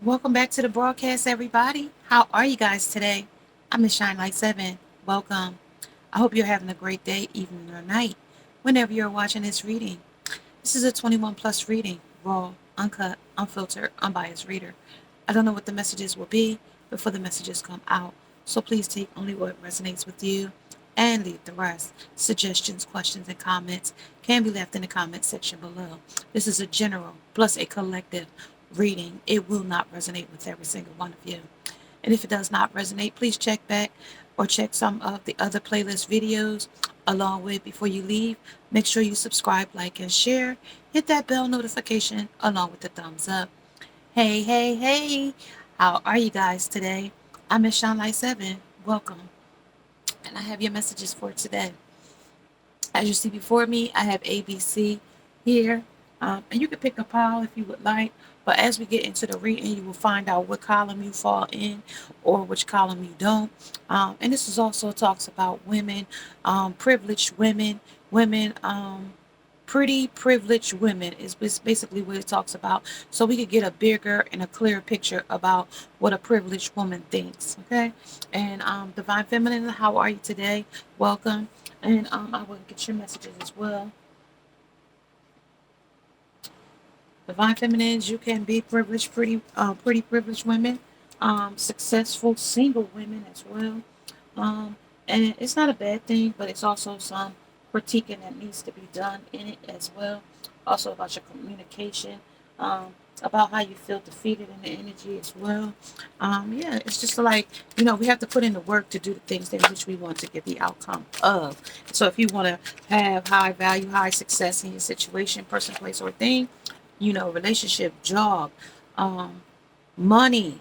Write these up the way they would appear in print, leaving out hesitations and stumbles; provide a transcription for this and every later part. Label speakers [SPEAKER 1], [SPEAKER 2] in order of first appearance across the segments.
[SPEAKER 1] Welcome back to the broadcast, everybody. How are you guys today? I'm Miss Shine Light 7. Welcome. I hope you're having a great day, evening, or night, whenever you're watching this reading. This is a 21 plus reading, raw, uncut, unfiltered, unbiased reader. I don't know what the messages will be before the messages come out, so please take only what resonates with you and leave the rest. Suggestions, questions, and comments can be left in the comment section below. This is a general plus a collective reading. It will not resonate with every single one of you. And if it does not resonate, please check back or check some of the other playlist videos along with before you leave. Make sure you subscribe, like, and share. Hit that bell notification along with the thumbs up. Hey, hey, hey. How are you guys today? I'm Miss Shine Light 7. Welcome. And I have your messages for today. As you see before me, I have ABC here. And you can pick a pile if you would like. But as we get into the reading, you will find out what column you fall in or which column you don't. And this is also talks about women, privileged women, women, pretty privileged women is basically what it talks about. So we could get a bigger and a clearer picture about what a privileged woman thinks. Okay. And Divine Feminine, how are you today? Welcome. And I will get your messages as well. Divine Feminines, you can be privileged, pretty privileged women, successful single women as well. And it's not a bad thing, but it's also some critiquing that needs to be done in it as well. Also about your communication, about how you feel defeated in the energy as well. Yeah, it's just like, we have to put in the work to do the things that which we want to get the outcome of. So if you want to have high value, high success in your situation, person, place, or thing, relationship, job, um, money,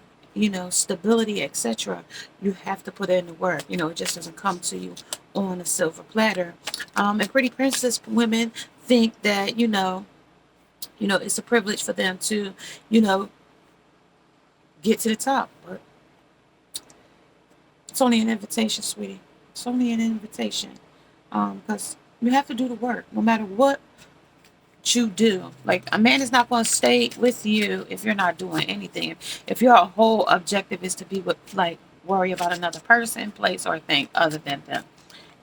[SPEAKER 1] stability, etc. You have to put in the work. It just doesn't come to you on a silver platter. And pretty princess women think that it's a privilege for them to, you know, get to the top. But it's only an invitation, sweetie. It's only an invitation. Because you have to do the work, no matter what you do. Like a man is not going to stay with you if you're not doing anything. If your whole objective is to be with, like, worry about another person, place, or thing other than them.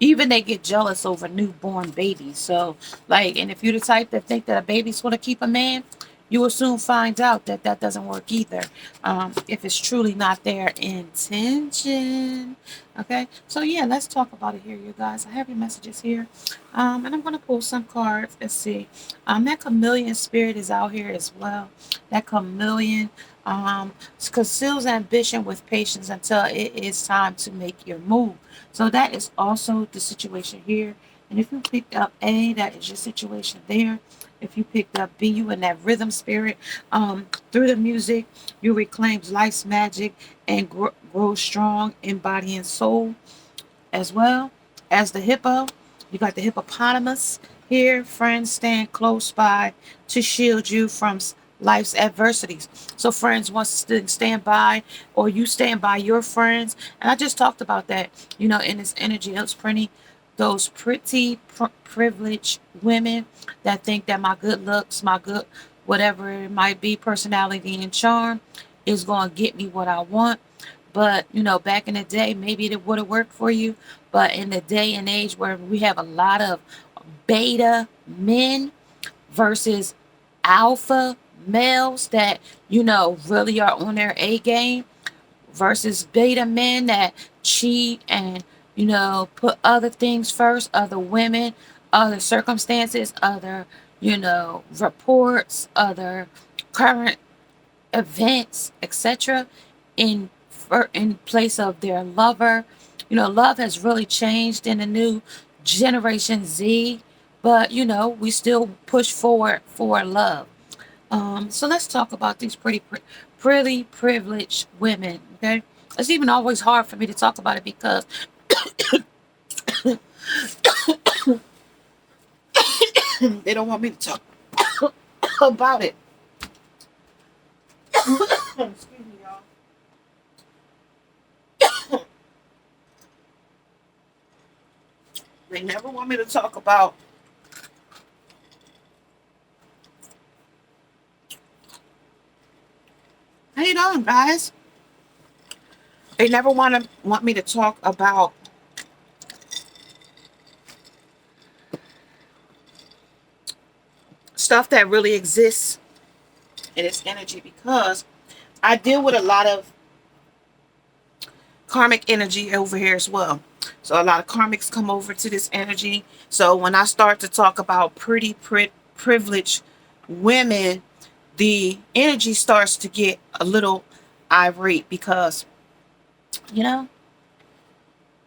[SPEAKER 1] Even they get jealous over newborn babies. So, like, and if you're the type that think that a baby's going to keep a man, you will soon find out that that doesn't work either. If it's truly not their intention. Okay, so yeah, let's talk about it here, you guys. I have your messages here, and I'm going to pull some cards. Let's see. That chameleon spirit is out here as well. That chameleon conceals ambition with patience until it is time to make your move. So that is also the situation here. And if you picked up A, that is your situation there. If you picked up B, you in that rhythm spirit. Through the music, you reclaim life's magic and grow strong in body and soul as well. As the hippo, you got the hippopotamus here. Friends stand close by to shield you from life's adversities. So friends wants to stand by, or you stand by your friends. And I just talked about that, in this energy. Those pretty privileged women that think that my good looks, my good whatever it might be, personality and charm is going to get me what I want. But, back in the day, maybe it would have worked for you. But in the day and age where we have a lot of beta men versus alpha males that, really are on their A game, versus beta men that cheat and, put other things first, other women, other circumstances, other, reports, other current events, etc., in in place of their lover. Love has really changed in the new generation Z, but we still push forward for love. So let's talk about these pretty privileged women. Okay, it's even always hard for me to talk about it because they don't want me to talk about it. Excuse me, y'all. They never want me to talk about how on, guys. They never want me to talk about stuff that really exists in its energy, because I deal with a lot of karmic energy over here as well. So a lot of karmics come over to this energy. So when I start to talk about pretty privileged women, the energy starts to get a little irate, because, you know,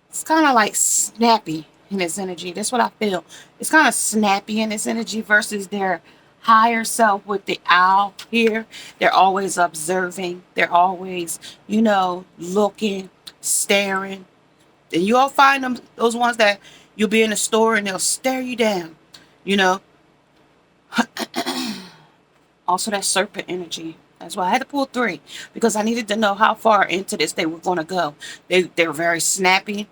[SPEAKER 1] it's kind of like snappy in its energy. That's what I feel. It's kind of snappy in its energy versus their higher self with the owl here. They're always observing. They're always, looking, staring. And you all find them, those ones that you'll be in a store and they'll stare you down, you know. Also, that serpent energy. That's why I had to pull 3, because I needed to know how far into this they were going to go. They're very snappy.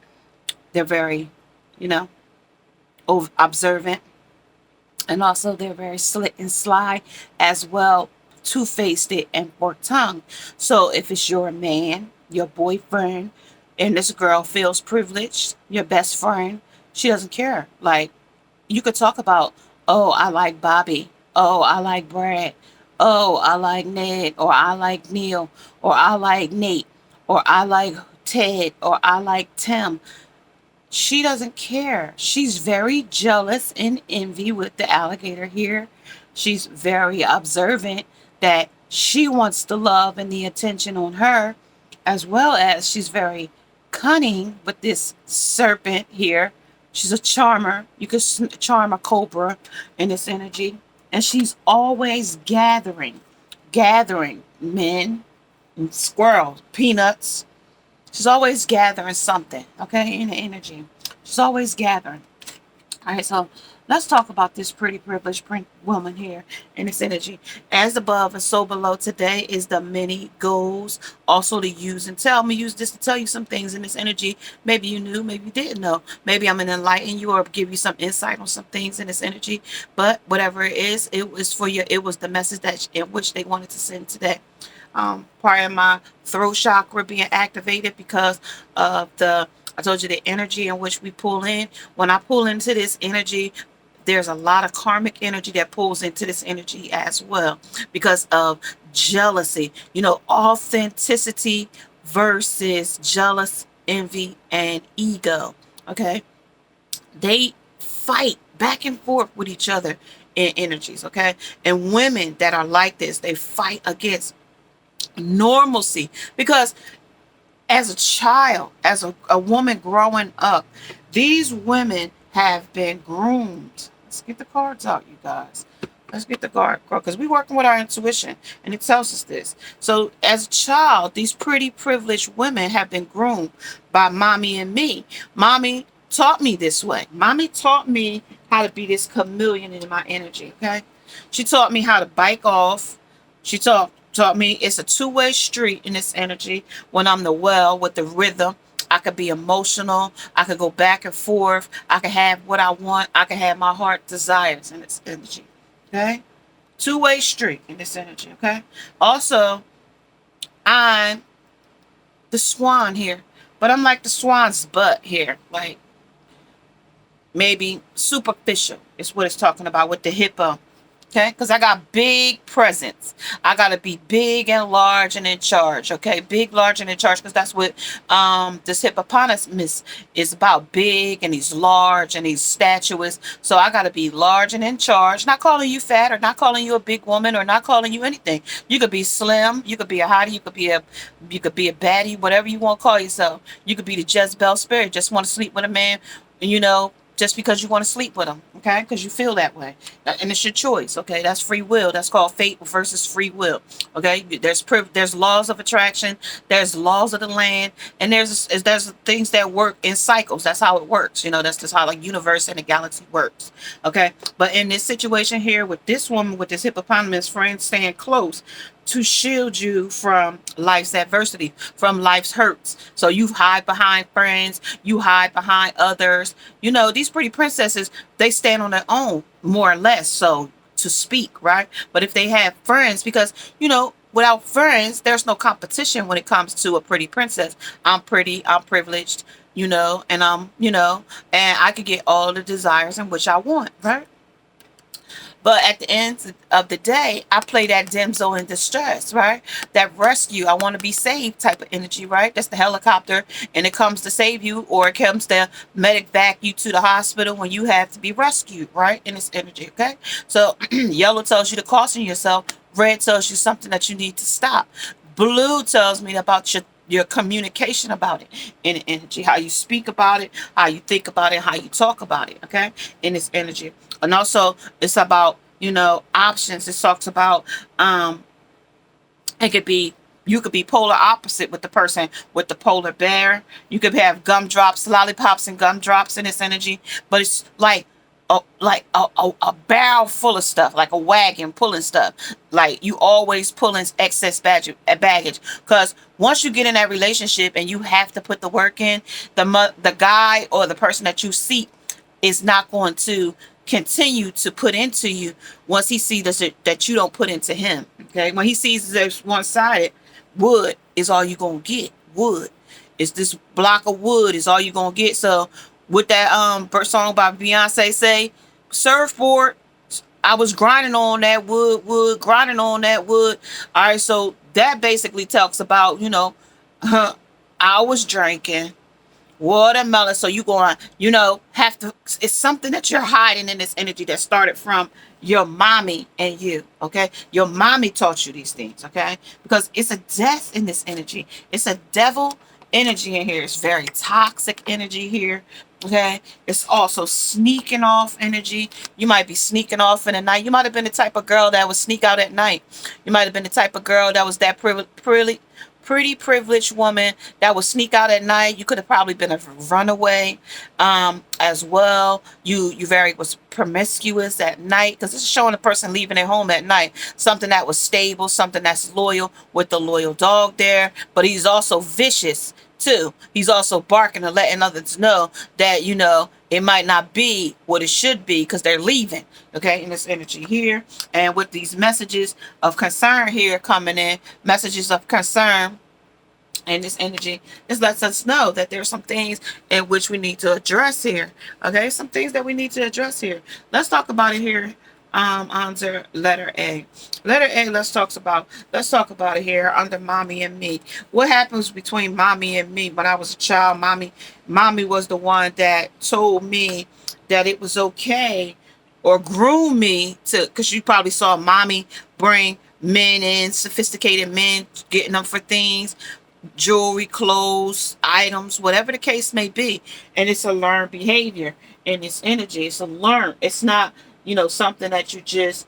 [SPEAKER 1] They're very, you know, observant. And also they're very slick and sly as well, two-faced and fork-tongued. So if it's your man, your boyfriend, and this girl feels privileged, your best friend, she doesn't care. Like, you could talk about, oh, I like Bobby. Oh, I like Brad. Oh, I like Ned, or I like Neil, or I like Nate, or I like Ted, or I like Tim. She doesn't care. She's very jealous and envy with the alligator here. She's very observant that she wants the love and the attention on her, as well as she's very cunning with this serpent here. She's a charmer. You could charm a cobra in this energy. And she's always gathering men and squirrels, peanuts. She's always gathering something, okay, in the energy. She's always gathering. All right, so let's talk about this pretty privileged woman here in this energy. As above and so below, today is the many goals. Also to use and tell me, use this to tell you some things in this energy. Maybe you knew, maybe you didn't know. Maybe I'm going to enlighten you or give you some insight on some things in this energy. But whatever it was for you. It was the message that in which they wanted to send today. Part of my throat chakra being activated because of I told you the energy in which we pull in. When I pull into this energy, there's a lot of karmic energy that pulls into this energy as well because of jealousy. Authenticity versus jealous, envy, and ego. Okay? They fight back and forth with each other in energies. Okay? And women that are like this, they fight against normalcy, because as a child, as a woman growing up, these women have been groomed. Let's get the cards out, you guys. Let's get the card, because we're working with our intuition, and it tells us this. So as a child, these pretty privileged women have been groomed by mommy and me. Mommy taught me this way. Mommy taught me how to be this chameleon in my energy, okay? She taught me how to bike off. She taught me it's a two-way street in this energy. When I'm the well with the rhythm, I could be emotional. I could go back and forth. I could have what I want. I could have my heart desires in this energy. Okay? Two-way street in this energy. Okay? Also, I'm the swan here. But I'm like the swan's butt here. Like, maybe superficial is what it's talking about with the hippo. Okay, because I got big presence. I got to be big and large and in charge. Okay, big, large, and in charge, because that's what this hippopotamus is about. Big, and he's large, and he's statuous. So I got to be large and in charge. Not calling you fat, or not calling you a big woman, or not calling you anything. You could be slim. You could be a hottie. You could be a baddie. Whatever you want to call yourself. You could be the Jezebel spirit. Just want to sleep with a man. Just because you want to sleep with them, okay? Because you feel that way. And it's your choice, okay? That's free will. That's called fate versus free will, okay? There's laws of attraction. There's laws of the land. And there's things that work in cycles. That's how it works. That's just how the universe and the galaxy works, okay? But in this situation here with this woman, with this hippopotamus friend staying close, to shield you from life's adversity, from life's hurts. So you hide behind friends, you hide behind others. These pretty princesses, they stand on their own, more or less, so to speak, right? But if they have friends, because, without friends, there's no competition when it comes to a pretty princess. I'm pretty, I'm privileged, and and I could get all the desires in which I want, right? But at the end of the day, I play that damsel in distress, right? That rescue, I want to be saved type of energy, right? That's the helicopter, and it comes to save you, or it comes to medic back you to the hospital when you have to be rescued, right? In this energy, okay? So yellow tells you to caution yourself. Red tells you something that you need to stop. Blue tells me about your communication about it in the energy, how you speak about it, how you think about it, how you talk about it, okay, in this energy. And also it's about, options. It talks about it could be, you could be polar opposite with the person with the polar bear. You could have gumdrops, lollipops, and gumdrops in this energy, but it's like a barrel full of stuff, like a wagon pulling stuff. Like you always pulling excess baggage. Because once you get in that relationship and you have to put the work in, the guy or the person that you seek is not going to continue to put into you once he sees that you don't put into him. Okay, when he sees there's one-sided, wood is all you gonna get. Wood is this block of wood is all you gonna get. So with that song by Beyonce, say surfboard, I was grinding on that wood, grinding on that wood. All right, so that basically talks about, I was drinking watermelon. So you gonna, have to, it's something that you're hiding in this energy that started from your mommy and you, okay? Your mommy taught you these things, okay? Because it's a death in this energy. It's a devil energy in here. It's very toxic energy here, okay? It's also sneaking off energy. You might be sneaking off in the night. You might have been the type of girl that would sneak out at night. You might have been the type of girl that was that pretty privileged woman that would sneak out at night. You could have probably been a runaway as well. You very was promiscuous at night, because this is showing a person leaving their home at night. Something that was stable, something that's loyal, with the loyal dog there. But he's also vicious too. He's also barking and letting others know that, it might not be what it should be because they're leaving, okay, in this energy here. And with these messages of concern here coming in, messages of concern and this energy, this lets us know that there's some things in which we need to address here, okay, some things that we need to address here. Let's talk about it here. Under letter A. Letter A, let's talk about it here under mommy and me. What happens between mommy and me? When I was a child, mommy was the one that told me that it was okay, or groom me to, because you probably saw mommy bring men in, sophisticated men, getting them for things, jewelry, clothes, items, whatever the case may be. And it's a learned behavior in this energy. It's a learned. It's not, something that you just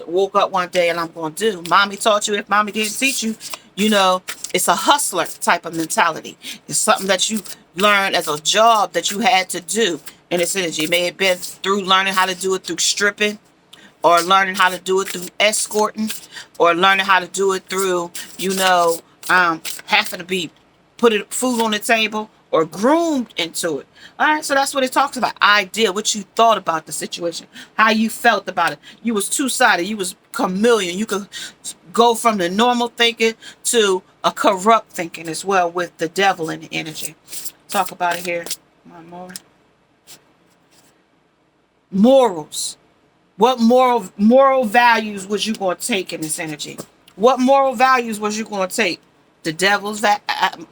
[SPEAKER 1] woke up one day and I'm going to do. Mommy taught you. If mommy didn't teach you, it's a hustler type of mentality. It's something that you learned as a job that you had to do in this energy. It may have been through learning how to do it through stripping, or learning how to do it through escorting, or learning how to do it through, having to be putting food on the table or groomed into it. All right, so that's what it talks about. Idea, what you thought about the situation, how you felt about it. You was two-sided. You was chameleon. You could go from the normal thinking to a corrupt thinking as well, with the devil in the energy. Talk about it here. One more. Morals. What moral values was you going to take in this energy? What moral values was you going to take? The devil's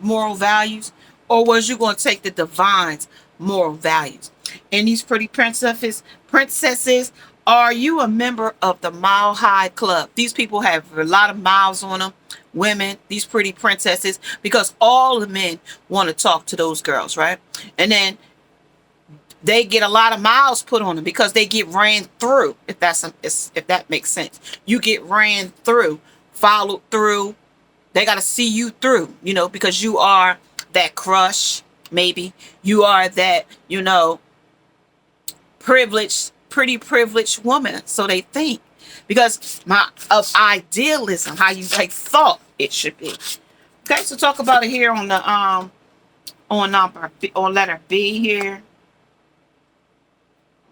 [SPEAKER 1] moral values, or was you going to take the divine's moral values? And these pretty princesses, are you a member of the Mile High Club? These people have a lot of miles on them. Women, these pretty princesses, because all the men want to talk to those girls, right? And then they get a lot of miles put on them because they get ran through. If that makes sense, you get ran through, followed through. They got to see you through, because you are that crush. Maybe you are that, pretty privileged woman. So they think, because of idealism, how you thought it should be. Okay, so talk about it here on the on letter B here.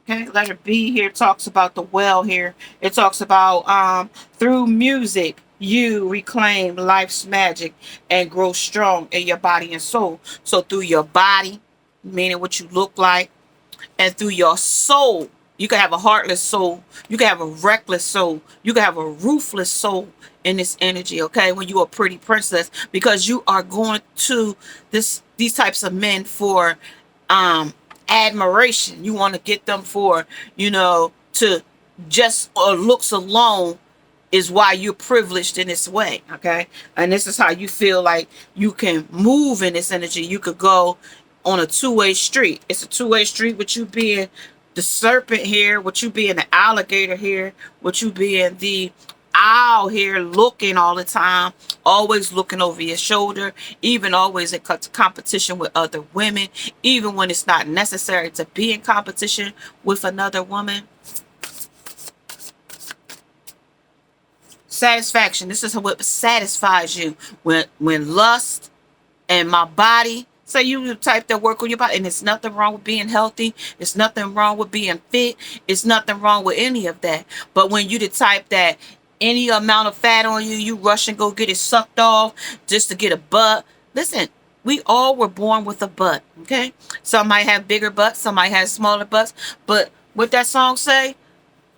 [SPEAKER 1] Okay, letter B here talks about the well here. It talks about through music, you reclaim life's magic and grow strong in your body and soul. So through your body, meaning what you look like, and through your soul, you can have a heartless soul, you can have a reckless soul, you can have a ruthless soul in this energy, okay, when you're a pretty princess, because you are going to these types of men for admiration. You want to get them for, to just looks alone is why you're privileged in this way, okay? And this is how you feel like you can move in this energy. You could go on a two-way street. It's a two-way street with you being the serpent here, with you being the alligator here, with you being the owl here, looking all the time, always looking over your shoulder, even always in competition with other women, even when it's not necessary to be in competition with another woman. Satisfaction. This is what satisfies you. When lust and my body, say you type that work on your body, and it's nothing wrong with being healthy. It's nothing wrong with being fit. It's nothing wrong with any of that. But when you the type that any amount of fat on you, you rush and go get it sucked off just to get a butt. Listen, we all were born with a butt, okay? Some might have bigger butts, some might have smaller butts. But what that song say?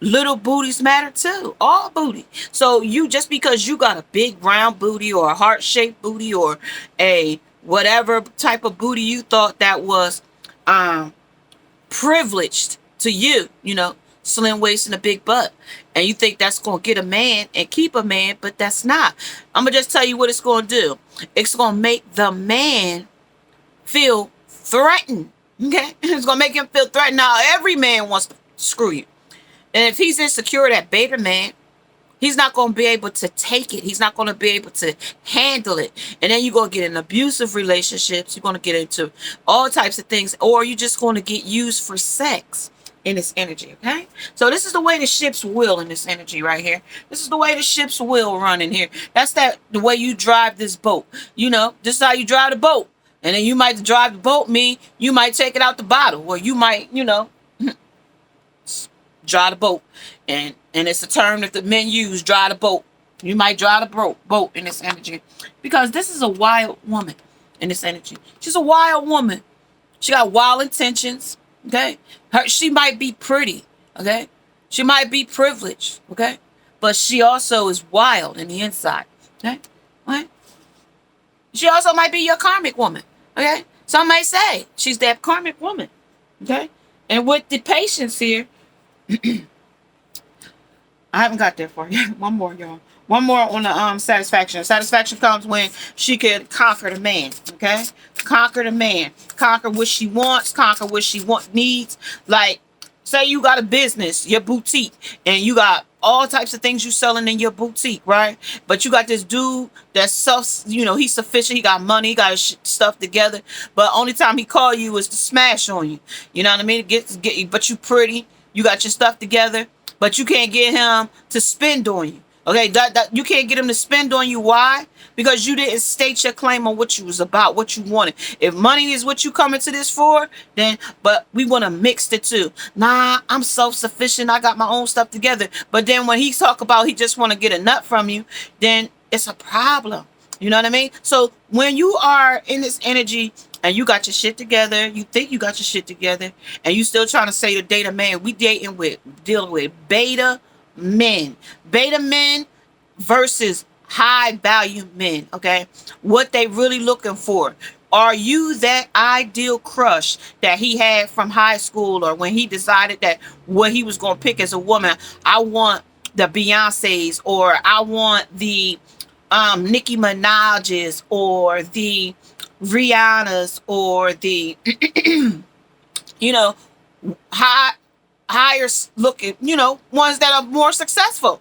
[SPEAKER 1] Little booties matter too. All booty. So you, just because you got a big round booty or a heart-shaped booty or a whatever type of booty you thought that was privileged to you, slim waist and a big butt, and you think that's going to get a man and keep a man, but that's not. I'm going to just tell you what it's going to do. It's going to make the man feel threatened, okay? It's going to make him feel threatened. Now, every man wants to screw you. And if he's insecure, that beta man, he's not going to be able to take it. He's not going to be able to handle it. And then you're going to get in abusive relationships. You're going to get into all types of things. Or you're just going to get used for sex in this energy, okay? So this is the way the ship's wheel in this energy right here. This is the way the ship's wheel run in here. That's the way you drive this boat. This is how you drive the boat. And then you might drive the boat, mean you might take it out the bottle. Or you might, drive the boat, and it's a term that the men use, drive the boat. You might drive the boat in this energy, because this is a wild woman in this energy. She's a wild woman. She got wild intentions, okay? She might be pretty, okay? She might be privileged, okay? But she also is wild in the inside, okay? Right? She also might be your karmic woman, okay? Some may say she's that karmic woman, okay? And with the patience here, I haven't got there for you. One more, y'all. One more on the satisfaction. Satisfaction comes when she can conquer the man. Okay? Conquer the man. Conquer what she wants. Conquer what she needs. Like, say you got a business, your boutique, and you got all types of things you selling in your boutique, right? But you got this dude that's he's sufficient. He got money. He got his stuff together. But only time he call you is to smash on you. You know what I mean? But you pretty. You got your stuff together, but you can't get him to spend on you. Okay, you can't get him to spend on you. Why? Because you didn't state your claim on what you was about, what you wanted. If money is what you coming to this for, but we want to mix the two. Nah, I'm self-sufficient. I got my own stuff together. But then when he talk about he just want to get a nut from you, then it's a problem. You know what I mean? So when you are in this energy and you got your shit together, you think you got your shit together, and you still trying to say to date a man, we dealing with beta men. Beta men versus high value men, okay? What they really looking for. Are you that ideal crush that he had from high school, or when he decided that what he was going to pick as a woman? I want the Beyoncés, or I want the Nicki Minaj's, or the Rihanna's, or the higher looking, ones that are more successful.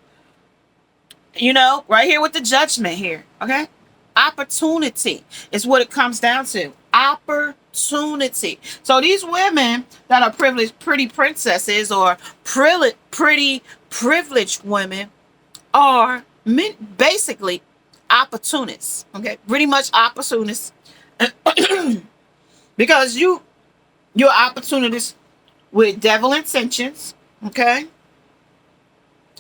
[SPEAKER 1] Right here with the judgment here, okay? Opportunity is what it comes down to. Opportunity. So these women that are privileged, pretty princesses, or pretty privileged women are basically opportunists, okay? Pretty much opportunists. Because you're opportunists with devil intentions, okay?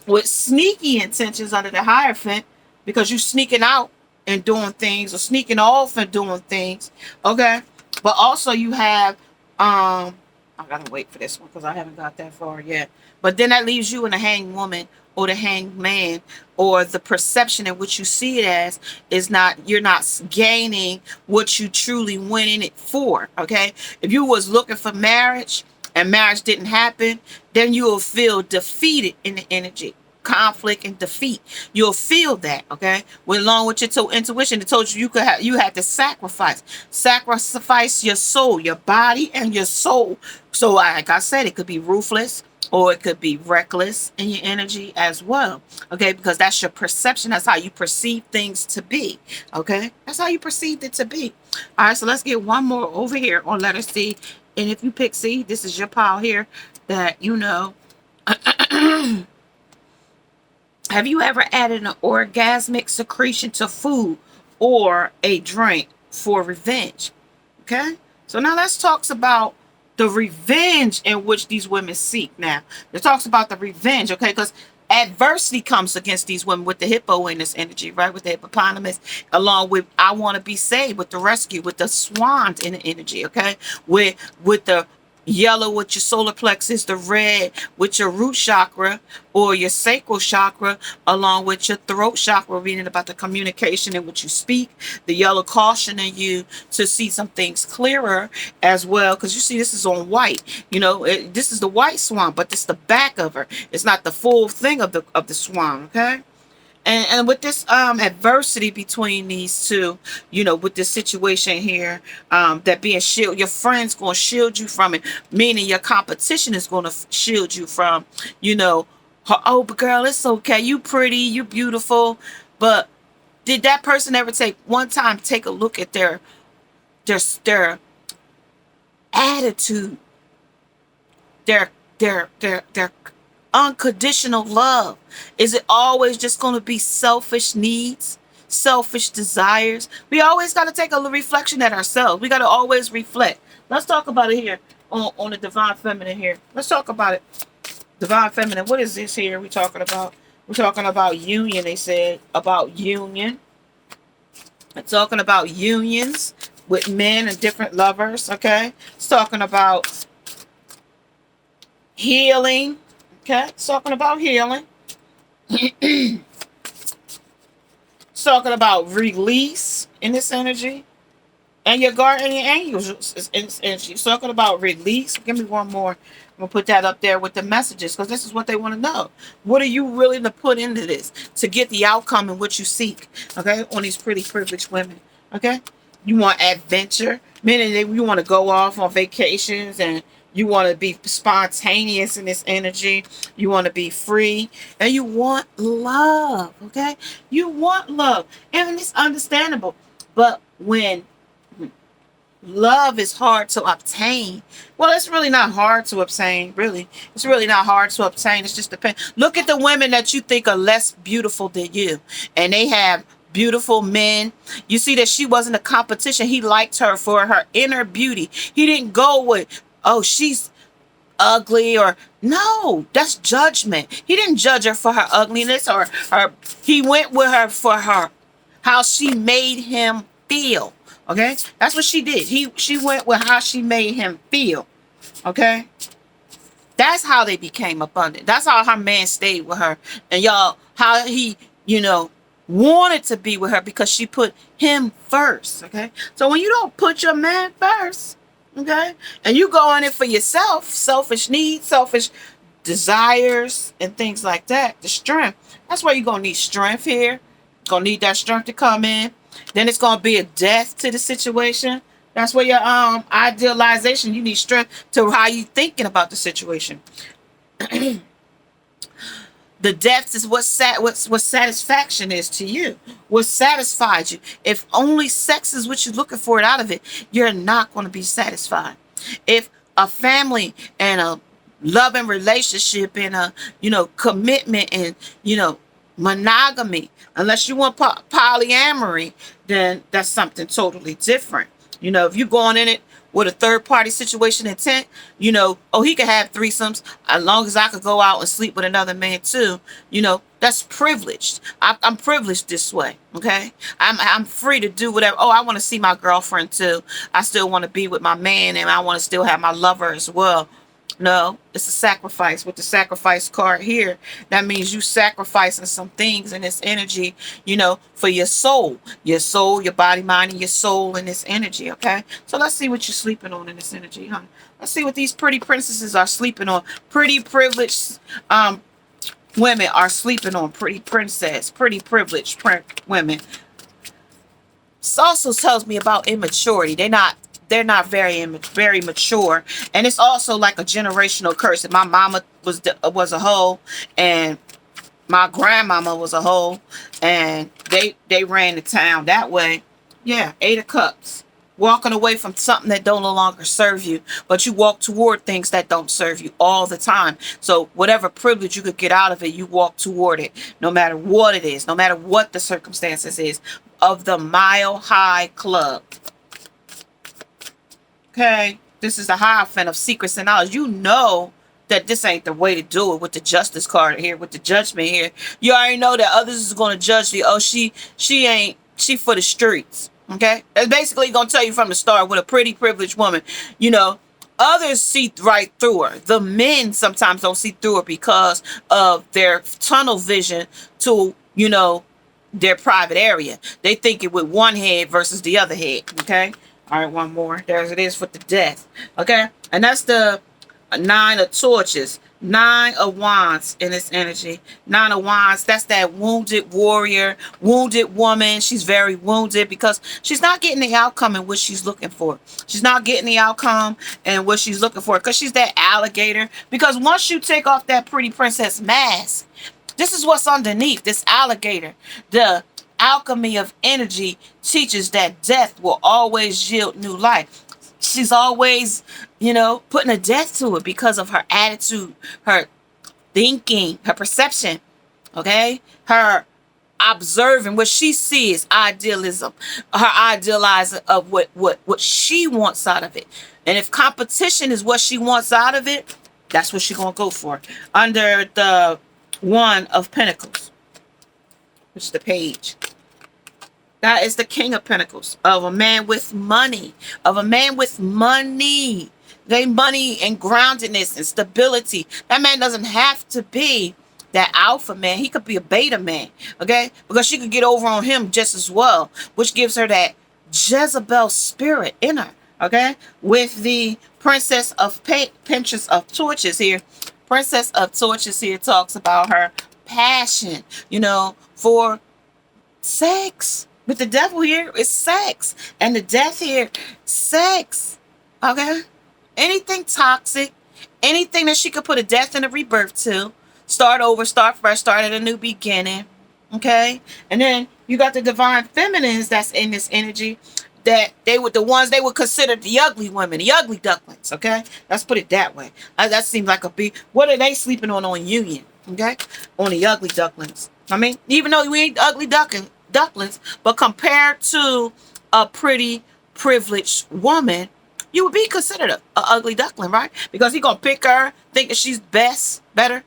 [SPEAKER 1] With sneaky intentions under the Hierophant, because you sneaking out and doing things or sneaking off and doing things. Okay. But also you have, I gotta wait for this one because I haven't got that far yet. But then that leaves you in the hanged woman or the hanged man, or the perception in which you see it as is not, you're not gaining what you truly went in it for. Okay. If you was looking for marriage and marriage didn't happen, then you will feel defeated in the energy. Conflict and defeat, you'll feel that. Okay, when along with your intuition, it told you you had to sacrifice your soul, your body and your soul. So like I said, it could be ruthless or it could be reckless in your energy as well. Okay, because that's your perception, that's how you perceive things to be. Okay, that's how you perceived it to be. All right, so let's get one more over here on letter C. And if you pick C, this is your pile here that you know. Have you ever added an orgasmic secretion to food or a drink for revenge? Okay, so now let's talk about the revenge in which these women seek. Now, it talks about the revenge, okay, because adversity comes against these women with the hippo in this energy, right? With the hippopotamus, along with I want to be saved, with the rescue, with the swans in the energy, okay? With the yellow with your solar plexus, the red with your root chakra or your sacral chakra, along with your throat chakra, reading about the communication in which you speak, the yellow cautioning you to see some things clearer as well, because you see this is on white, you know, this is the white swan, but it's the back of her, it's not the full thing of the swan. Okay. And with this adversity between these two, you know, with this situation here, that being shield, your friend's going to shield you from it, meaning your competition is going to shield you from, you know, oh, but girl, it's okay. You pretty, you beautiful. But did that person ever take a look at their attitude, their unconditional love? Is it always just going to be selfish needs, selfish desires? We always got to take a reflection at ourselves. We got to always reflect. Let's talk about it here on the divine feminine here. Let's talk about it. Divine feminine, what is this here we're talking about? We're talking about union. They said about union. We're talking about unions with men and different lovers. Okay, it's talking about healing. Okay, it's talking about healing. It's talking about release in this energy. And your guardian angels is in this energy. It's talking about release. Give me one more. I'm going to put that up there with the messages, because this is what they want to know. What are you willing to put into this to get the outcome in which you seek? Okay, on these pretty privileged women. Okay, you want adventure, meaning that you want to go off on vacations and you want to be spontaneous in this energy. You want to be free. And you want love. Okay? You want love. And it's understandable. But when love is hard to obtain, well, it's really not hard to obtain, really. It's really not hard to obtain. It's just depends. Look at the women that you think are less beautiful than you. And they have beautiful men. You see that she wasn't a competition. He liked her for her inner beauty. He didn't go with, oh, she's ugly, or no, that's judgment. He didn't judge her for her ugliness or her. He went with her for her, how she made him feel. Okay, that's what she did. She went with how she made him feel. Okay, that's how they became abundant. That's how her man stayed with her, and y'all, how he, you know, wanted to be with her because she put him first. Okay, so when you don't put your man first, okay, and you go in it for yourself, selfish needs, selfish desires, and things like that, the strength, that's where you're gonna need strength here. Gonna need that strength to come in. Then it's gonna be a death to the situation. That's where your idealization, you need strength to how you thinking about the situation. The depth is what satisfaction is to you. What satisfies you. If only sex is what you're looking for out of it, you're not going to be satisfied. If a family and a loving relationship and a, you know, commitment and, you know, monogamy, unless you want polyamory, then that's something totally different. You know, if you're going in it with a third party situation intent, oh, he could have threesomes as long as I could go out and sleep with another man too. That's privileged. I'm privileged this way. Okay. I'm free to do whatever. Oh, I want to see my girlfriend too. I still want to be with my man, and I want to still have my lover as well. No, it's a sacrifice. With the sacrifice card here, that means you sacrificing some things in this energy, for your soul, your body, mind, and your soul in this energy. Okay. So let's see what you're sleeping on in this energy, honey. Let's see what these pretty princesses are sleeping on. Pretty privileged women are sleeping on. Pretty princess, pretty privileged women. This also tells me about immaturity. They're not very mature, and it's also like a generational curse. My mama was a hoe, and my grandmama was a hoe, and they ran the town that way. Yeah, 8 of Cups. Walking away from something that don't no longer serve you, but you walk toward things that don't serve you all the time. So whatever privilege you could get out of it, you walk toward it, no matter what it is, no matter what the circumstances is. Of the Mile High Club. Okay, this is the Hierophant of secrets and knowledge. You know that this ain't the way to do it with the Justice card here, with the Judgment here. You already know that others is going to judge you. Oh, she for the streets. Okay, that's basically going to tell you from the start with a pretty privileged woman. Others see right through her. The men sometimes don't see through her because of their tunnel vision to, their private area. They think it with one head versus the other head. Okay. All right, one more. There's it is for the Death. Okay. And that's the 9 of Torches. 9 of Wands in this energy. 9 of Wands. That's that wounded warrior, wounded woman. She's very wounded because she's not getting the outcome in what she's looking for. She's not getting the outcome and what she's looking for because she's that alligator. Because once you take off that pretty princess mask, this is what's underneath this alligator. The alchemy of energy teaches that death will always yield new life. She's always, putting a death to it because of her attitude, her thinking, her perception, okay? Her observing what she sees, idealism, her idealizing of what she wants out of it. And if competition is what she wants out of it, that's what she's going to go for. Under the 1 of Pentacles, which is the Page. That is the King of Pentacles, of a man with money, They money and groundedness and stability. That man doesn't have to be that alpha man. He could be a beta man, okay? Because she could get over on him just as well, which gives her that Jezebel spirit in her, okay? With the Princess of Torches here. Princess of Torches here talks about her passion, for sex. With the Devil here, it's sex. And the Death here, sex. Okay? Anything toxic, anything that she could put a death and a rebirth to. Start over, start fresh, start at a new beginning. Okay? And then you got the Divine Feminines that's in this energy. That they would consider the ugly women, the ugly ducklings. Okay? Let's put it that way. That seems like a big... What are they sleeping on Union? Okay? On the ugly ducklings. I mean, even though we ain't ugly ducklings, but compared to a pretty privileged woman, you would be considered a ugly duckling, right? Because he gonna pick her, thinking she's better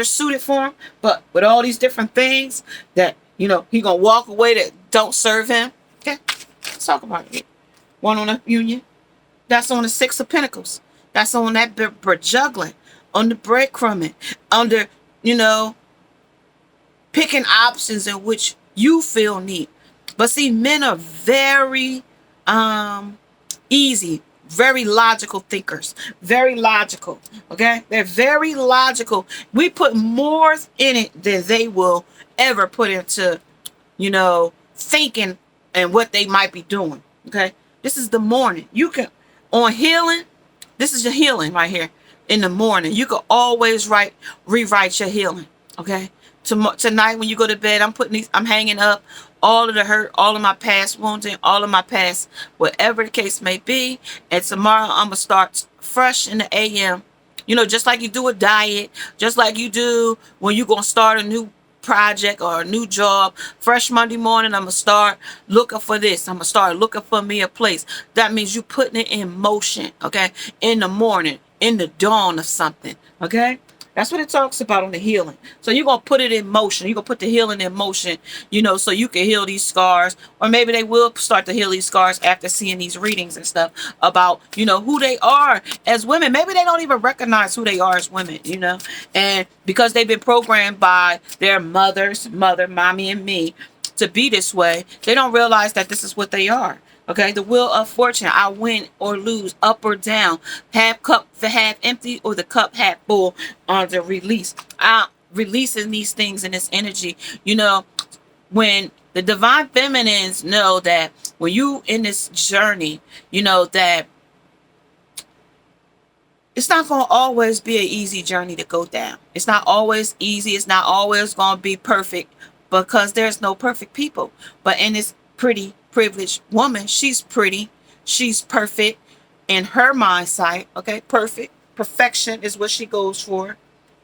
[SPEAKER 1] suited for him. But with all these different things that he gonna walk away that don't serve him. Okay, let's talk about it. 1 on the Union. That's on the 6 of Pentacles. That's on that juggling, on the breadcrumbing, under picking options in which you feel need. But see, men are very easy, very logical thinkers. Very logical. Okay? They're very logical. We put more in it than they will ever put into, thinking and what they might be doing. Okay? This is the morning. You can, on healing, this is your healing right here. In the morning, you can always rewrite your healing. Okay? Tonight when you go to bed, I'm hanging up all of the hurt, all of my past wounding, all of my past, whatever the case may be. And tomorrow I'm going to start fresh in the AM. Just like you do a diet, just like you do when you're going to start a new project or a new job. Fresh Monday morning, I'm going to start looking for this. I'm going to start looking for me a place. That means you putting it in motion, okay? In the morning, in the dawn of something, okay? That's what it talks about on the healing. So you're going to put it in motion. You're going to put the healing in motion, you know, so you can heal these scars. Or maybe they will start to heal these scars after seeing these readings and stuff about, you know, who they are as women. Maybe they don't even recognize who they are as women, you know. And because they've been programmed by their mother, mommy, and me to be this way, they don't realize that this is what they are. Okay, the wheel of fortune. I win or lose, up or down, half cup, the half empty, or the cup half full on the release. Releasing these things in this energy. You know, when the divine feminines know that when you in this journey, you know that it's not going to always be an easy journey to go down. It's not always easy. It's not always going to be perfect because there's no perfect people. But in this pretty privileged woman, she's pretty, she's perfect in her mind sight. Okay, perfect. Perfection is what she goes for.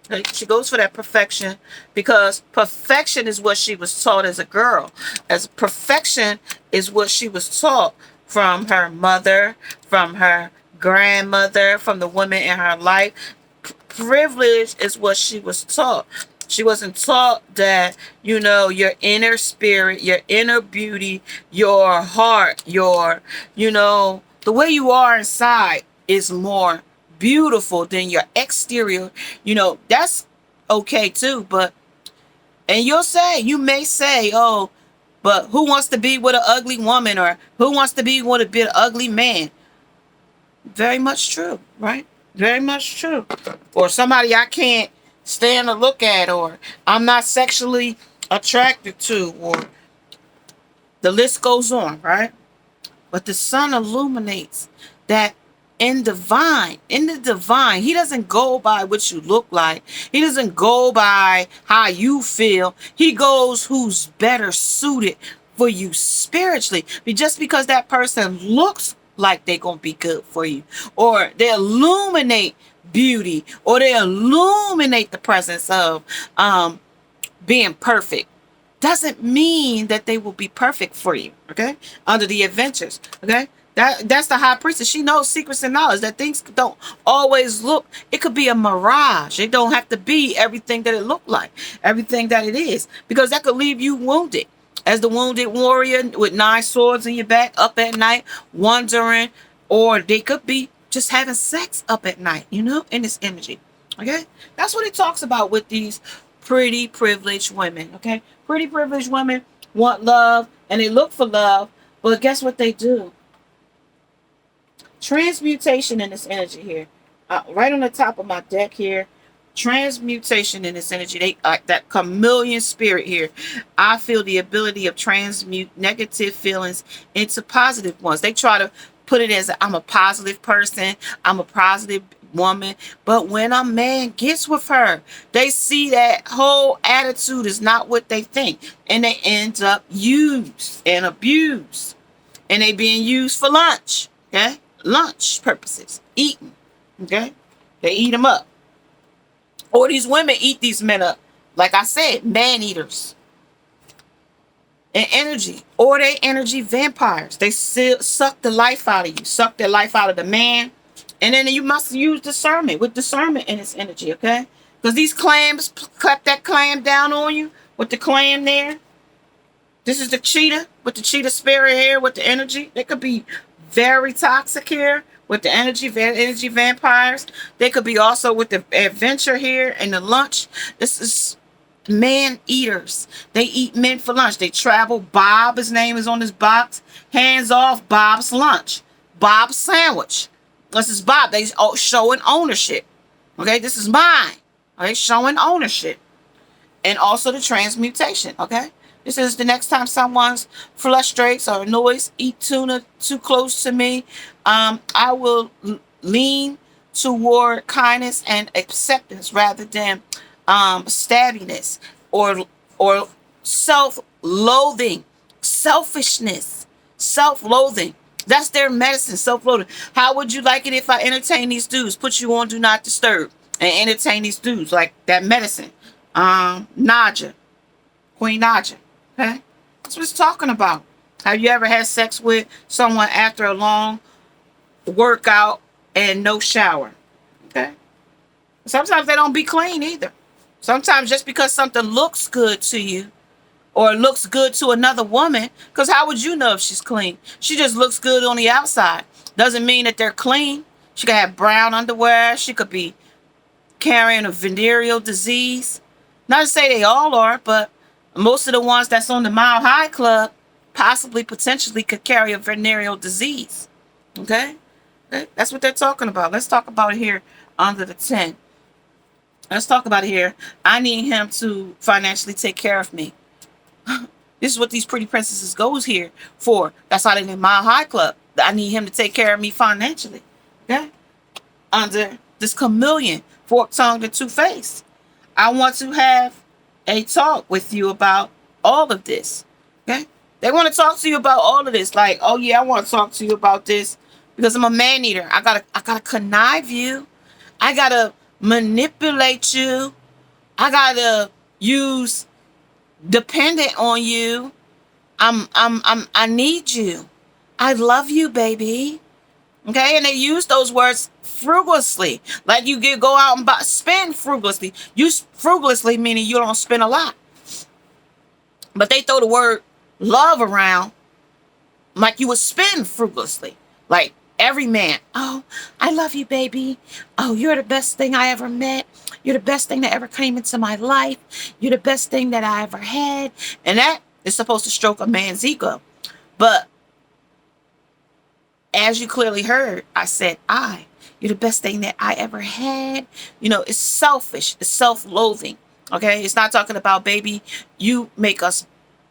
[SPEAKER 1] Okay? She goes for that perfection because perfection is what she was taught as a girl. As perfection is what she was taught from her mother, from her grandmother, from the women in her life. Privilege is what she was taught. She wasn't taught that, you know, your inner spirit, your inner beauty, your heart, your, you know, the way you are inside is more beautiful than your exterior. You know, that's okay too. But, and you may say, oh, but who wants to be with an ugly woman, or who wants to be with an ugly man? Very much true, right? Very much true. Or somebody I can't stand to look at, or I'm not sexually attracted to, or the list goes on, right? But the sun illuminates that in the divine, he doesn't go by what you look like. He doesn't go by how you feel. He goes who's better suited for you spiritually. Just because that person looks like they're going to be good for you, or they illuminate beauty, or they illuminate the presence of being perfect, doesn't mean that they will be perfect for you. Okay, under the adventures. Okay, that's the high priestess. She knows secrets and knowledge that things don't always look. It could be a mirage. It don't have to be everything that it looked like, everything that it is, because that could leave you wounded. As the wounded warrior with 9 swords in your back, up at night, wondering, or they could be just having sex up at night, you know, in this energy. Okay, that's what it talks about with these pretty privileged women. Okay, pretty privileged women want love and they look for love, but guess what they do? Transmutation in this energy here, right on the top of my deck here. Transmutation in this energy. They that chameleon spirit here. I feel the ability of transmute negative feelings into positive ones. They try to put it as I'm a positive person, I'm a positive woman, but when a man gets with her, they see that whole attitude is not what they think, and they end up used and abused, and they being used for lunch. Okay, lunch purposes, eating. Okay, they eat them up. Or these women eat these men up. Like I said, man eaters. And energy. Or they energy vampires. They suck the life out of you. Suck the life out of the man. And then you must use discernment. With discernment in this energy, okay? Because these clams, clap that clam down on you. With the clam there. This is the cheetah. With the cheetah spirit here. With the energy. They could be very toxic here. With the energy vampires. They could be also with the adventure here and the lunch. This is man eaters. They eat men for lunch. They travel. Bob, his name is on this box. Hands off Bob's lunch. Bob's sandwich. This is Bob. They showing ownership. Okay, this is mine. Okay, showing ownership. And also the transmutation. Okay. This is the next time someone's frustrates or annoys, eat tuna too close to me. I will lean toward kindness and acceptance rather than stabbiness or self-loathing, selfishness, self-loathing. That's their medicine, self-loathing. How would you like it if I entertain these dudes, put you on do not disturb, and entertain these dudes like that medicine? Nausea. Queen Naja. Okay? That's what it's talking about. Have you ever had sex with someone after a long workout and no shower? Okay? Sometimes they don't be clean either. Sometimes just because something looks good to you or looks good to another woman, because how would you know if she's clean? She just looks good on the outside. Doesn't mean that they're clean. She could have brown underwear. She could be carrying a venereal disease. Not to say they all are, but most of the ones that's on the Mile High Club possibly, potentially could carry a venereal disease. Okay? That's what they're talking about. Let's talk about it here under the 10. Let's talk about it here. I need him to financially take care of me. This is what these pretty princesses goes here for. That's why they're in Mile High Club. I need him to take care of me financially. Okay? Under this chameleon, fork-tongued and two-faced. I want to have a talk with you about all of this. Okay? They want to talk to you about all of this. Like, oh yeah, I want to talk to you about this because I'm a man-eater. I gotta connive you. I gotta manipulate you. I gotta use dependent on you. I need you. I love you, baby. Okay, and they use those words frugalously, like you go out and spend frugalously. Use frugalously meaning you don't spend a lot, but they throw the word love around like you would spend frugalously. Like every man, oh, I love you, baby. Oh, you're the best thing I ever met. You're the best thing that ever came into my life. You're the best thing that I ever had. And that is supposed to stroke a man's ego. But as you clearly heard, I said you're the best thing that I ever had. You know, it's selfish. It's self-loathing. Okay? It's not talking about, baby, you make us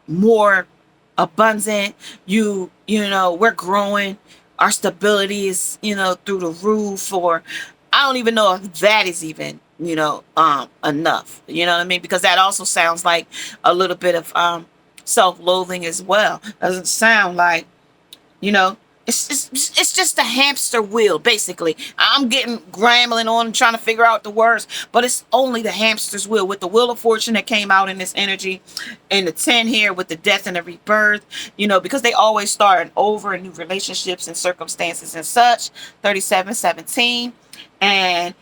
[SPEAKER 1] more abundant. You know, we're growing. Our stability is, through the roof. Or I don't even know if that is even, enough. You know what I mean? Because that also sounds like a little bit of self-loathing as well. Doesn't sound like, it's just a hamster wheel, basically. I'm getting grambling on and trying to figure out the words, but it's only the hamster's wheel with the Wheel of Fortune that came out in this energy, and the 10 here with the death and the rebirth, because they always starting over in new relationships and circumstances and such. 3717 and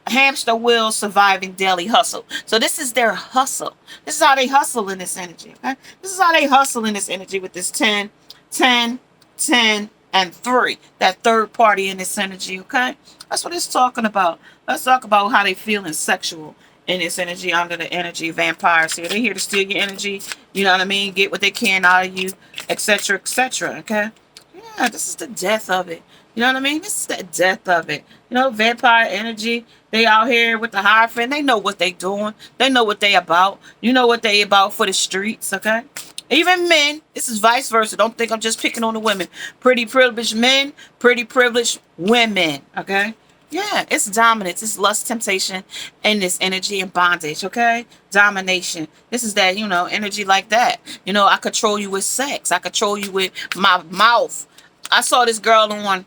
[SPEAKER 1] hamster wheel, surviving daily hustle. So this is their hustle. This is how they hustle in this energy. Okay? This is how they hustle in this energy with this 10, 10, 10, and 3. That third party in this energy, okay? That's what it's talking about. Let's talk about how they feeling sexual in this energy under the energy vampires here. They're here to steal your energy, you know what I mean? Get what they can out of you, etc., etc., okay? Yeah, this is the death of it. You know what I mean? This is the death of it. Vampire energy. They out here with the Hierophant. They know what they doing. They know what they about. You know what they about for the streets, okay? Even men. This is vice versa. Don't think I'm just picking on the women. Pretty privileged men. Pretty privileged women, okay? Yeah, it's dominance. It's lust, temptation, and this energy and bondage, okay? Domination. This is that, energy like that. I control you with sex. I control you with my mouth. I saw this girl on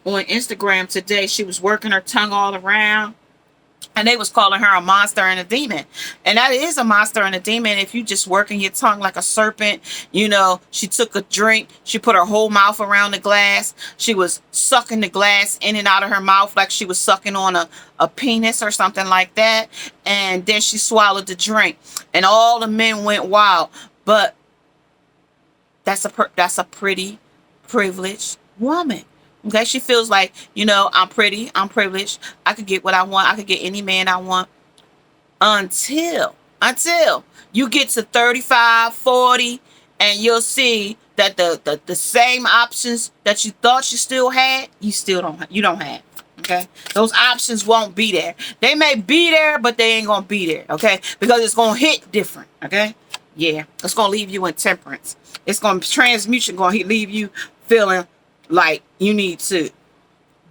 [SPEAKER 1] Instagram today. She was working her tongue all around, and they was calling her a monster and a demon. And that is a monster and a demon if you just working your tongue like a serpent. She took a drink. She put her whole mouth around the glass. She was sucking the glass in and out of her mouth like she was sucking on a penis or something like that. And then she swallowed the drink. And all the men went wild. But that's a pretty privileged woman. Okay, she feels like, I'm pretty, I'm privileged. I could get what I want. I could get any man I want until you get to 35, 40, and you'll see that the same options that you thought you still had, you don't have. Okay, those options won't be there. They may be there, but they ain't gonna be there. Okay, because it's gonna hit different. Okay, yeah, it's gonna leave you in temperance. It's gonna transmutation, gonna leave you feeling like you need to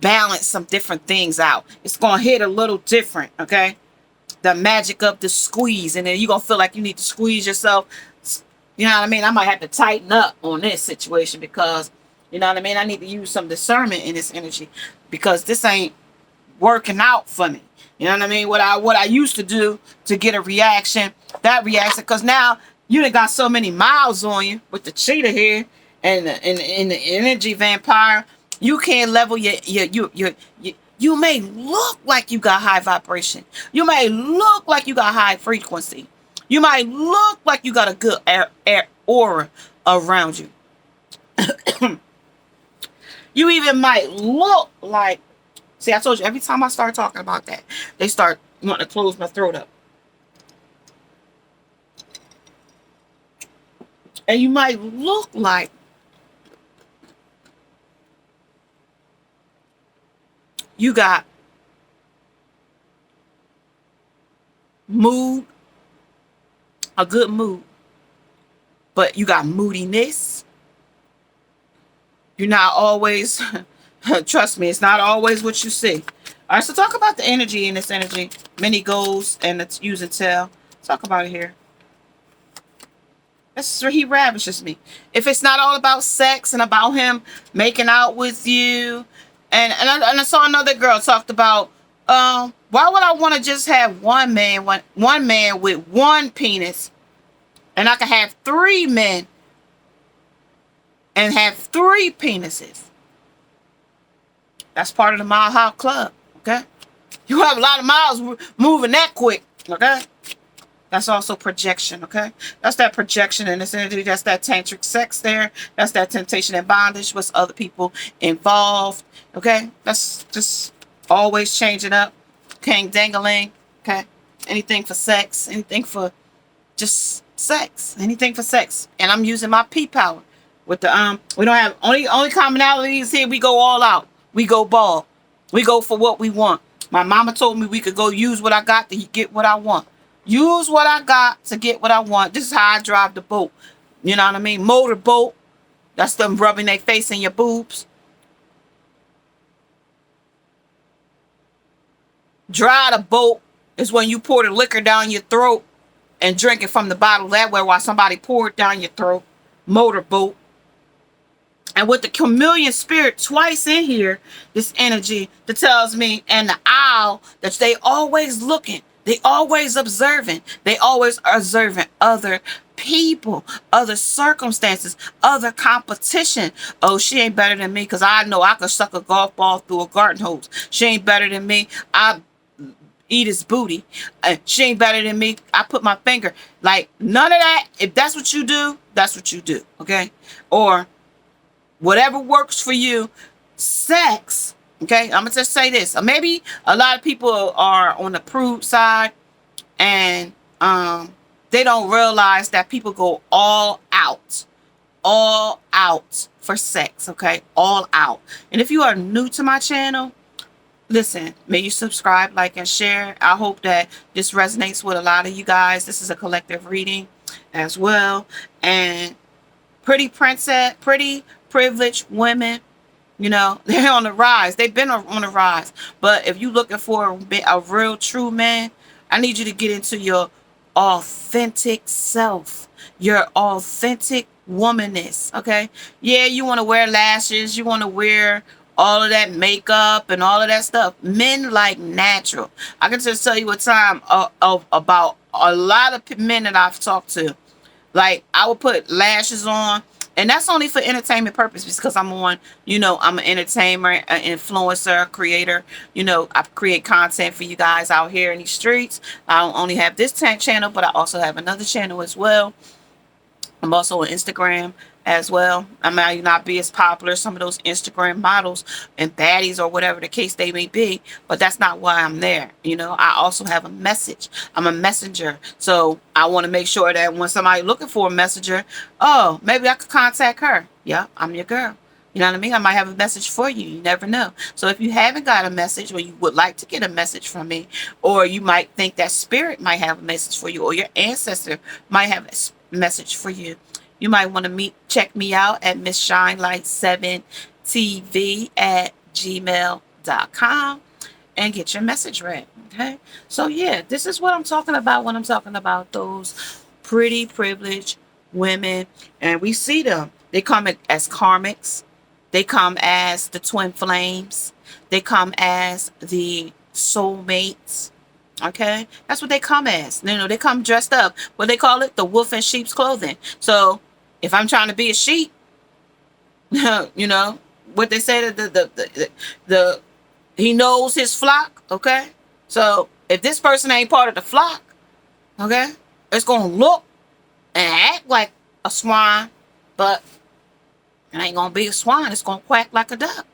[SPEAKER 1] balance some different things out. It's gonna hit a little different, okay? The magic of the squeeze, and then you're gonna feel like you need to squeeze yourself. You know what I mean? I might have to tighten up on this situation because, you know what I mean? I need to use some discernment in this energy because this ain't working out for me. You know what I mean? What I used to do to get a reaction That reaction, because now you done got so many miles on you with the cheetah here and the energy vampire. You can't level you may look like you got high vibration. You may look like you got high frequency. You might look like you got a good air aura around you. You even might look like, see, I told you, every time I start talking about that, they start wanting to close my throat up. And you might look like you got mood, a good mood, but you got moodiness. You're not always, trust me, it's not always what you see. All right, so talk about the energy in this energy. Many goals and it's use and tell. Talk about it here. This is where he ravishes me. If it's not all about sex and about him making out with you, and I saw another girl talked about, why would I want to just have one man with one penis, and I could have 3 men and have 3 penises? That's part of the Mile High Club, okay? You have a lot of miles moving that quick, okay? That's also projection, okay? That's that projection in this energy. That's that tantric sex there. That's that temptation and bondage with other people involved, okay? That's just always changing up. King dangling, okay? Anything for sex. Anything for just sex. Anything for sex. And I'm using my P power. With the, we don't have, only commonalities here, we go all out. We go ball. We go for what we want. My mama told me we could go use what I got to get what I want. Use what I got to get what I want. This is how I drive the boat. You know what I mean? Motor boat. That's them rubbing their face in your boobs. Dry the boat is when you pour the liquor down your throat and drink it from the bottle that way while somebody pour it down your throat. Motor boat. And with the chameleon spirit twice in here, this energy that tells me, and the owl, that they always looking. They always observing. They always observing other people, other circumstances, other competition. Oh, she ain't better than me because I know I could suck a golf ball through a garden hose. She ain't better than me. I eat his booty. She ain't better than me. I put my finger. Like, none of that. If that's what you do, that's what you do. Okay? Or whatever works for you. Sex. Okay, I'm gonna just say this. Maybe a lot of people are on the prude side, and they don't realize that people go all out for sex. Okay, all out. And if you are new to my channel, listen. May you subscribe, like, and share. I hope that this resonates with a lot of you guys. This is a collective reading as well. And pretty privileged women. You know, they're on the rise. They've been on the rise. But if you're looking for a real true man, I need you to get into your authentic self, your authentic womanness, okay? Yeah, you want to wear lashes. You want to wear all of that makeup and all of that stuff. Men like natural. I can just tell you a time about a lot of men that I've talked to. Like, I would put lashes on. And that's only for entertainment purposes because I'm on, you know, I'm an entertainer, an influencer, creator. You know, I create content for you guys out here in these streets. I don't only have this channel, but I also have another channel as well. I'm also on Instagram as well. I might not be as popular some of those Instagram models and baddies or whatever the case they may be, but that's not why I'm there. You know, I also have a message. I'm a messenger. So I want to make sure that when somebody looking for a messenger, oh, maybe I could contact her. Yeah, I'm your girl. You know what I mean? I might have a message for you. You never know. So if you haven't got a message, or you would like to get a message from me, or you might think that spirit might have a message for you, or your ancestor might have a message for you, you might want to check me out at MissShineLight7TV@gmail.com and get your message read. Okay? So yeah, this is what I'm talking about when I'm talking about those pretty privileged women. And we see them. They come as karmics. They come as the twin flames. They come as the soulmates. Okay, that's what they come as. You know, they come dressed up. What they call it, the wolf in sheep's clothing. So if I'm trying to be a sheep, you know what they say, that the he knows his flock. Okay, so if this person ain't part of the flock, okay, it's gonna look and act like a swine, but it ain't gonna be a swine. It's gonna quack like a duck.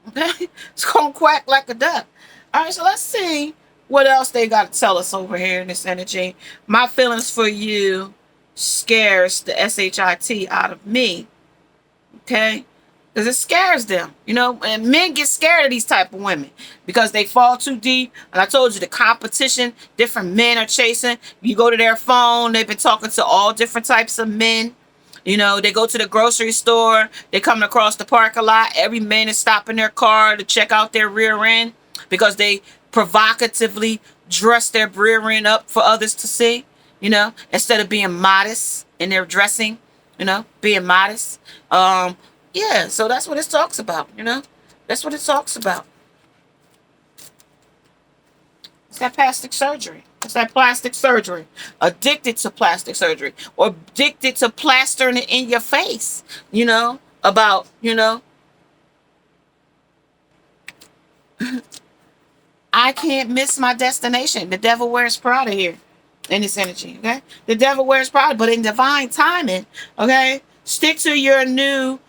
[SPEAKER 1] Okay, it's gonna quack like a duck. All right, so let's see what else they got to tell us over here in this energy. My feelings for you scares the shit out of me. Okay, because it scares them, you know. And men get scared of these type of women because they fall too deep. And I told you, the competition, different men are chasing. You go to their phone, they've been talking to all different types of men. You know, they go to the grocery store, they coming across the parking lot. Every man is stopping their car to check out their rear end because they provocatively dress their rear end up for others to see, you know, instead of being modest in their dressing, you know, being modest. Yeah, so that's what it talks about, you know. That's what it talks about. It's that plastic surgery. It's that plastic surgery. Addicted to plastic surgery. Or addicted to plastering it in your face. You know, about, you know, I can't miss my destination. The devil wears Prada here in this energy, okay? The devil wears Prada, but in divine timing, okay? Stick to your new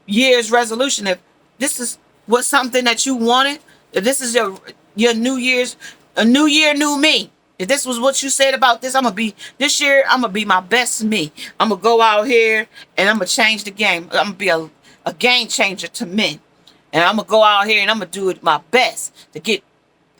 [SPEAKER 1] year's resolution. If this is what something that you wanted, if this is your new year's, a new year, new me. If this was what you said about this, this year, I'm gonna be my best me. I'm gonna go out here and I'm gonna change the game. I'm gonna be a game changer to men. And I'm gonna go out here and I'm gonna do it my best to get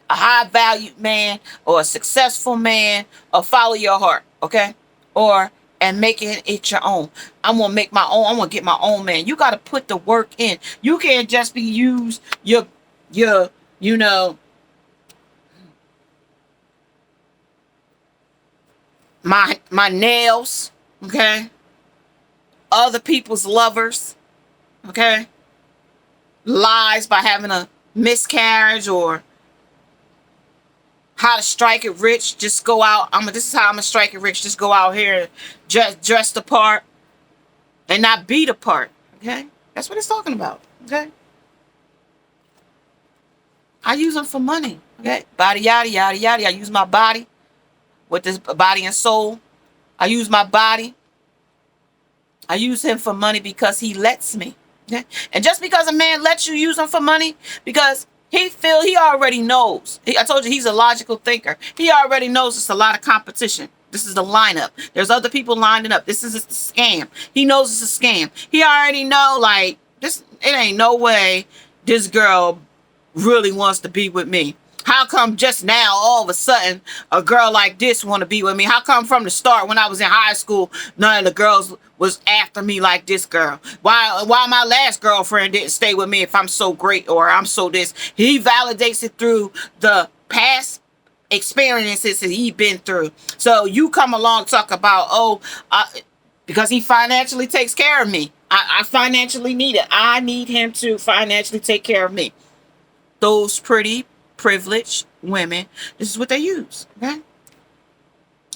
[SPEAKER 1] a high valued man or a successful man, or follow your heart, okay? Or and making it your own. I'm gonna make my own. I'm gonna get my own man. You gotta put the work in. You can't just be used your you know, my nails, okay? Other people's lovers, okay? Lies by having a miscarriage, or how to strike it rich. Just go out. This is how I'm gonna strike it rich. Just go out here, just dress the part, and not be the part. Okay, that's what it's talking about. Okay, I use them for money. Okay, body yada yada yada. I use my body with this body and soul. I use my body. I use him for money because he lets me. Okay, and just because a man lets you use him for money, because he already knows. I told you he's a logical thinker. He already knows it's a lot of competition. This is the lineup. There's other people lining up. This is a scam. He knows it's a scam. He already know, like, this. It ain't no way this girl really wants to be with me. How come just now, all of a sudden, a girl like this want to be with me? How come from the start, when I was in high school, none of the girls was after me like this girl? Why my last girlfriend didn't stay with me if I'm so great, or I'm so this? He validates it through the past experiences that he been through. So you come along talk about, because he financially takes care of me. I financially need it. I need him to financially take care of me. Those pretty privileged women, this is what they use. Okay,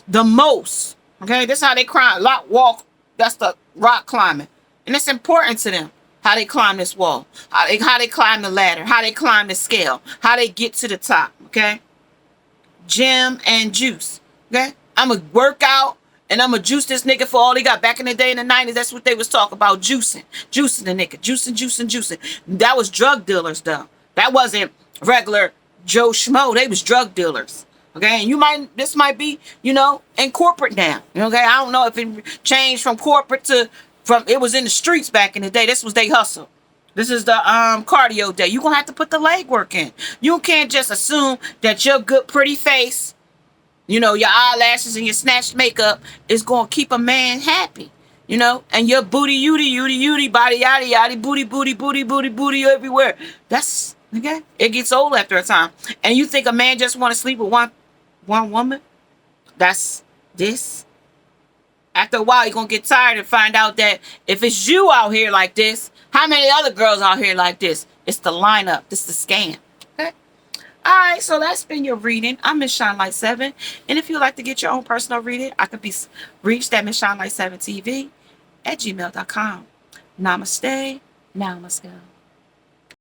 [SPEAKER 1] the most. Okay, this is how they climb. Walk. That's the rock climbing, and it's important to them how they climb this wall, how they climb the ladder, how they climb the scale, how they get to the top. Okay, gym and juice. Okay, I'm gonna work out and I'm gonna juice this nigga for all he got. Back in the day in the 90s, that's what they was talking about, juicing the nigga, juicing. That was drug dealers though. That wasn't regular Joe Schmo. They was drug dealers. Okay, and this might be, you know, in corporate now. Okay, I don't know if it changed from corporate it was in the streets back in the day. This was they hustle. This is the cardio day. You're gonna have to put the leg work in. You can't just assume that your good pretty face, you know, your eyelashes and your snatched makeup is gonna keep a man happy. You know, and your booty, yooty, body, yada, yada, booty everywhere. That's, okay, it gets old after a time. And you think a man just want to sleep with one woman? That's this. After a while, you're going to get tired and find out that if it's you out here like this, how many other girls out here like this? It's the lineup. It's the scam. Okay? Alright, so that's been your reading. I'm Miss Shine Light 7. And if you'd like to get your own personal reading, I could be reached at Miss Shine Light 7 TV at gmail.com. Namaste. Now let's go.